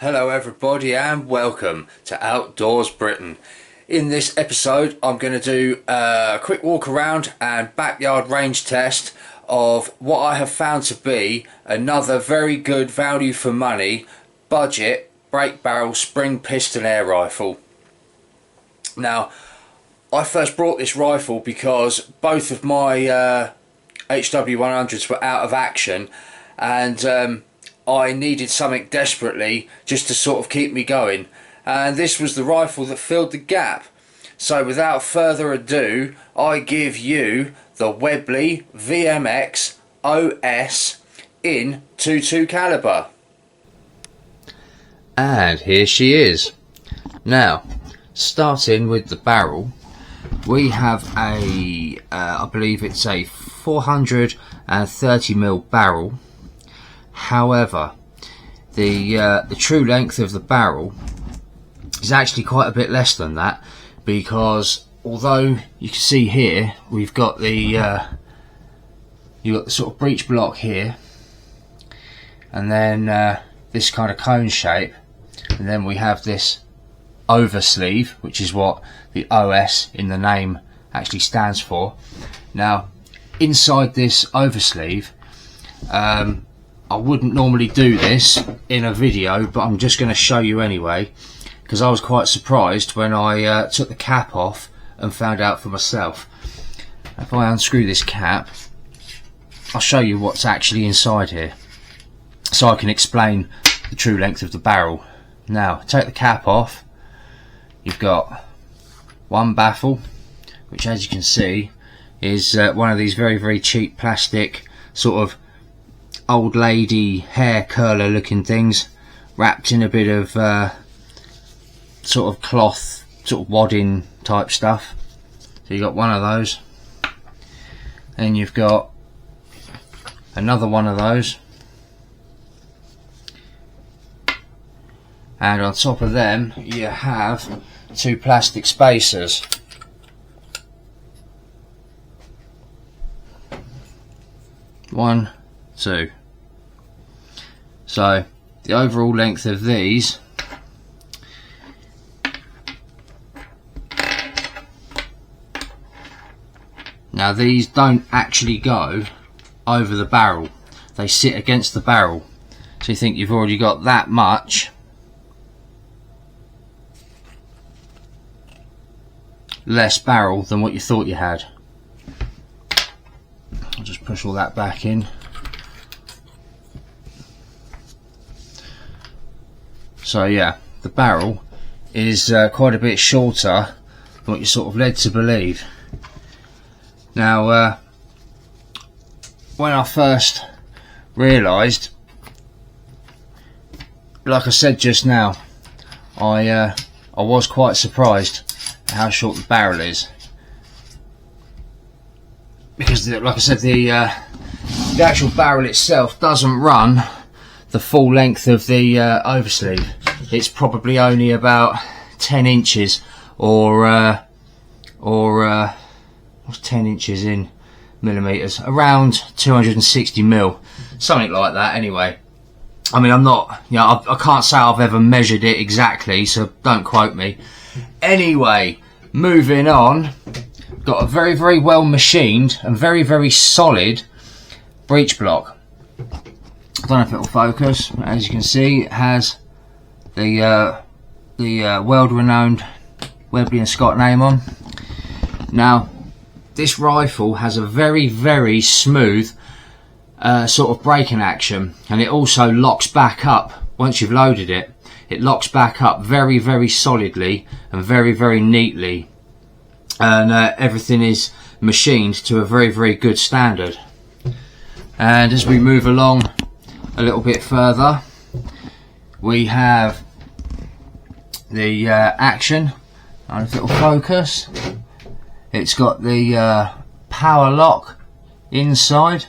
Hello everybody and welcome to Outdoors Britain. In this episode I'm going to do a quick walk around and backyard range test of what I have found to be another very good value for money budget break barrel spring piston air rifle. Now I first brought this rifle because both of my HW100s were out of action and I needed something desperately just to sort of keep me going, and this was the rifle that filled the gap. So without further ado, I give you the Webley VMX OS in .22 caliber. And here she is. Now, starting with the barrel, we have a I believe it's a 430mm barrel. However, the true length of the barrel is actually quite a bit less than that, because although you can see here we've got the sort of breech block here, and then this kind of cone shape, and then we have this oversleeve, which is what the OS in the name actually stands for. Now, inside this oversleeve, I wouldn't normally do this in a video, but I'm just going to show you anyway, because I was quite surprised when I took the cap off and found out for myself. If I unscrew this cap, I'll show you what's actually inside here, so I can explain the true length of the barrel. Now, take the cap off, you've got one baffle, which as you can see is one of these very cheap plastic sort of old lady hair curler looking things, wrapped in a bit of sort of cloth, sort of wadding type stuff. So you've got one of those, and you've got another one of those, and on top of them you have two plastic spacers. One, two. So the overall length of these now, these don't actually go over the barrel, they sit against the barrel, so you think you've already got that much less barrel than what you thought you had. I'll just push all that back in. So yeah, the barrel is quite a bit shorter than what you're sort of led to believe. Now, when I first realised, like I said just now, I was quite surprised at how short the barrel is, because like I said, the actual barrel itself doesn't run the full length of the oversleeve. It's probably only about 10 inches or what's 10 inches in millimeters? Around 260 mil, something like that. Anyway, I mean, I'm not, you know, I can't say I've ever measured it exactly, so don't quote me. Anyway, moving on, got a very well machined and very solid breech block. I don't know if it will focus. As you can see, it has the world-renowned Webley and Scott name on. Now, this rifle has a very smooth sort of braking action, and it also locks back up once you've loaded it. It locks back up very solidly and very neatly, and everything is machined to a very good standard. And as we move along a little bit further, we have the action. I don't know if it will focus. It's got the power lock inside.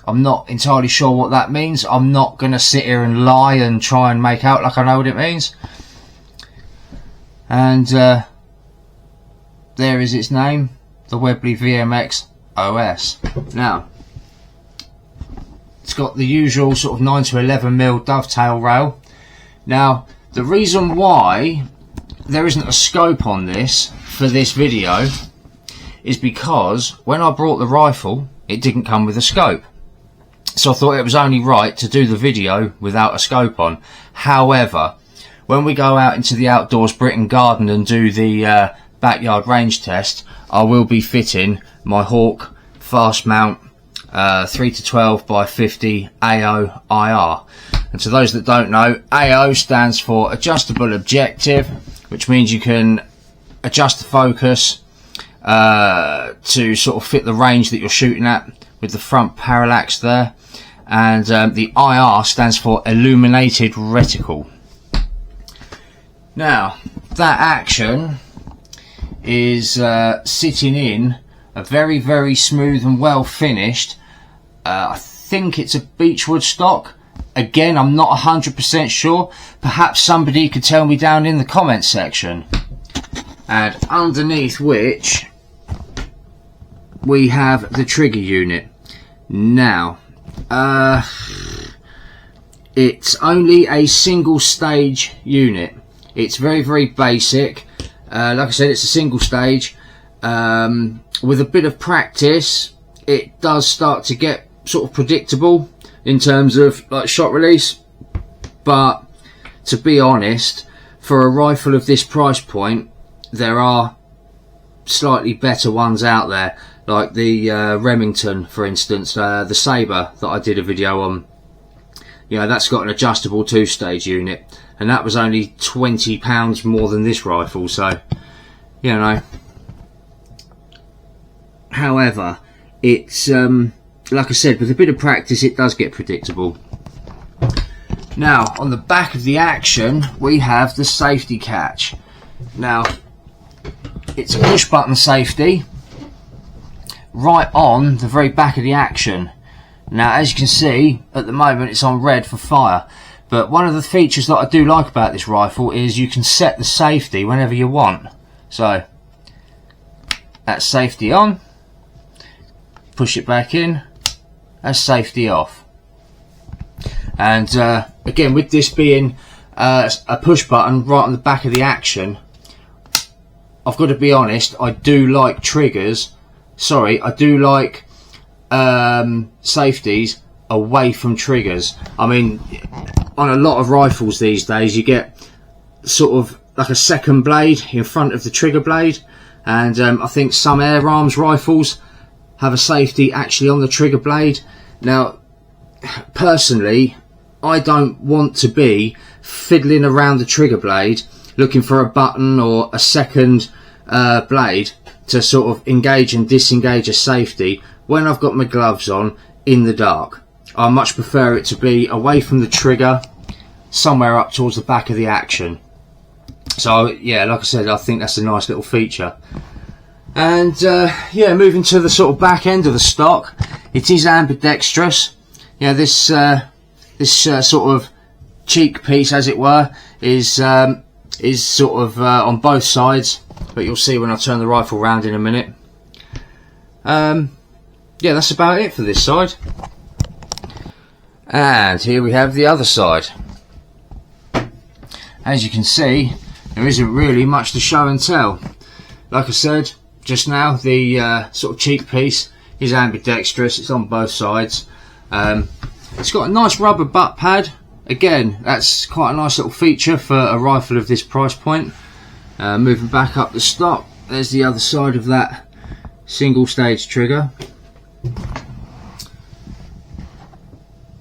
I'm not entirely sure what that means. I'm not going to sit here and lie and try and make out like I know what it means. And there is its name, the Webley VMX OS. Now, it's got the usual sort of 9 to 11mm dovetail rail, Now, the reason why there isn't a scope on this for this video is because when I brought the rifle, it didn't come with a scope. So I thought it was only right to do the video without a scope on. However, when we go out into the outdoors Britain garden and do the backyard range test, I will be fitting my Hawke fast mount 3-12 by 50 AO IR. And to those that don't know, AO stands for adjustable objective, which means you can adjust the focus to sort of fit the range that you're shooting at with the front parallax there. And the IR stands for illuminated reticle. Now, that action is sitting in a very, very smooth and well finished, I think it's a beechwood stock. Again, I'm not 100% sure. Perhaps somebody could tell me down in the comment section. And underneath which we have the trigger unit. Now, it's only a single stage unit. It's very, very basic. Like I said, it's a single stage. With a bit of practice, it does start to get sort of predictable in terms of like shot release. But to be honest, for a rifle of this price point, there are slightly better ones out there, like the Remington, for instance, the Sabre that I did a video on. You know, that's got an adjustable 2-stage unit, and that was only £20 more than this rifle. So, you know. However, it's like I said, with a bit of practice, it does get predictable. Now, on the back of the action, we have the safety catch. Now, it's a push button safety right on the very back of the action. Now, as you can see, at the moment it's on red for fire, but one of the features that I do like about this rifle is you can set the safety whenever you want. So that's safety on, push it back in, that's safety off. And again, with this being a push button right on the back of the action, I've got to be honest, I do like triggers, sorry, I do like safeties away from triggers. I mean, on a lot of rifles these days, you get sort of like a second blade in front of the trigger blade, and I think some air arms rifles have a safety actually on the trigger blade. Now, personally, I don't want to be fiddling around the trigger blade looking for a button or a second blade to sort of engage and disengage a safety when I've got my gloves on in the dark. I much prefer it to be away from the trigger, somewhere up towards the back of the action. So yeah, like I said, I think that's a nice little feature. And yeah, moving to the sort of back end of the stock, it is ambidextrous. Yeah, this sort of cheek piece, as it were, is sort of on both sides, but you'll see when I turn the rifle round in a minute. Yeah, that's about it for this side. And here we have the other side. As you can see, there isn't really much to show and tell. Like I said just now, the sort of cheek piece is ambidextrous. It's on both sides. It's got a nice rubber butt pad. Again, that's quite a nice little feature for a rifle of this price point. Moving back up the stock, there's the other side of that single stage trigger.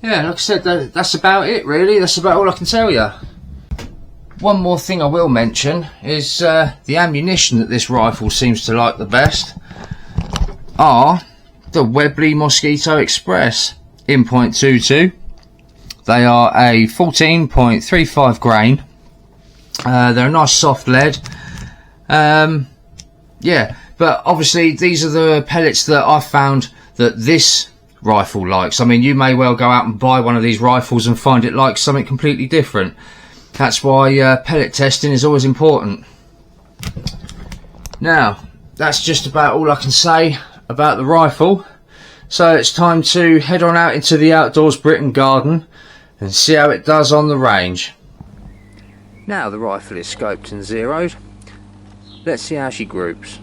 Yeah, like I said, that's about it really. That's about all I can tell you. One more thing I will mention is the ammunition that this rifle seems to like the best are the Webley Mosquito Express in .22. They are a 14.35 grain. They're a nice soft lead. Yeah, but obviously these are the pellets that I found that this rifle likes. I mean, you may well go out and buy one of these rifles and find it likes something completely different. That's why pellet testing is always important. Now, that's just about all I can say about the rifle. So it's time to head on out into the outdoors Britain garden and see how it does on the range. Now the rifle is scoped and zeroed. Let's see how she groups.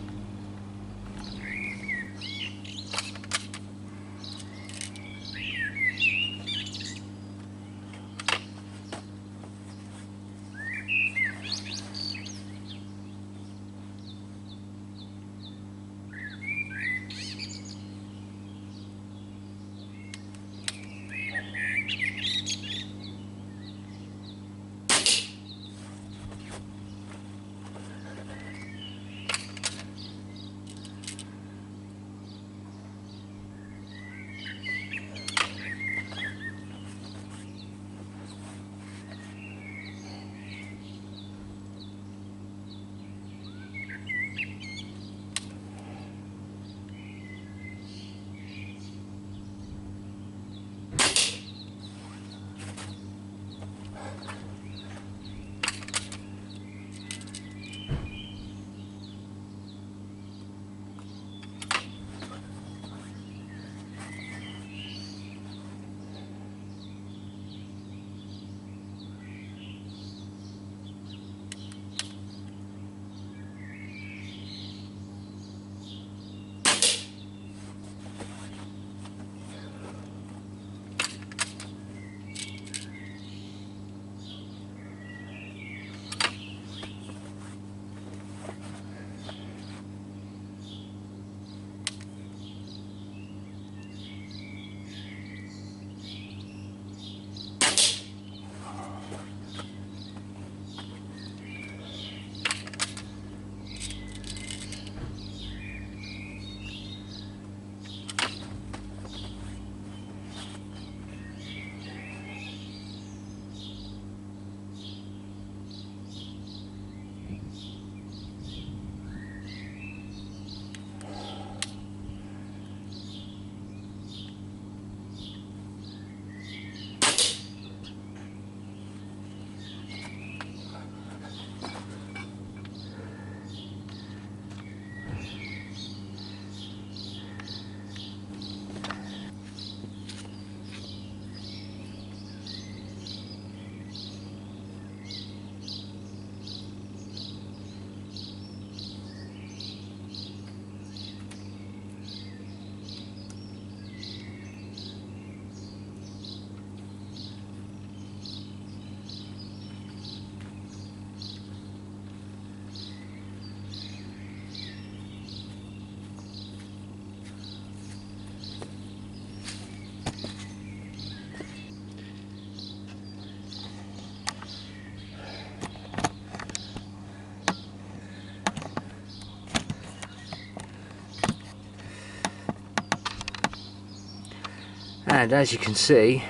And as you can see,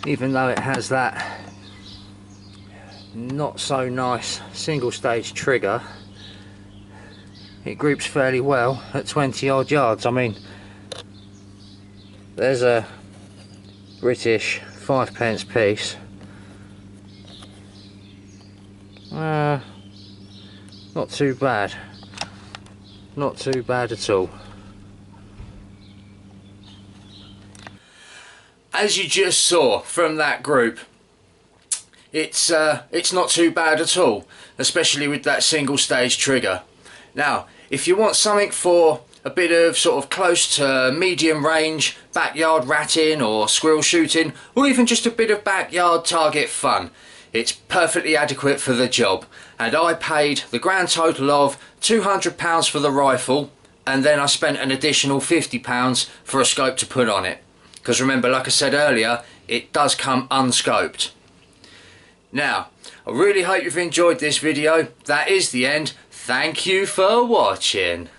even though it has that not so nice single stage trigger, it groups fairly well at 20 odd yards. I mean, there's a British 5p piece. Not too bad. Not too bad at all. As you just saw from that group, it's not too bad at all, especially with that single stage trigger. Now, if you want something for a bit of sort of close to medium range backyard ratting or squirrel shooting, or even just a bit of backyard target fun, it's perfectly adequate for the job. And I paid the grand total of £200 for the rifle, and then I spent an additional £50 for a scope to put on it. Because remember, like I said earlier, it does come unscoped. Now, I really hope you've enjoyed this video. That is the end. Thank you for watching.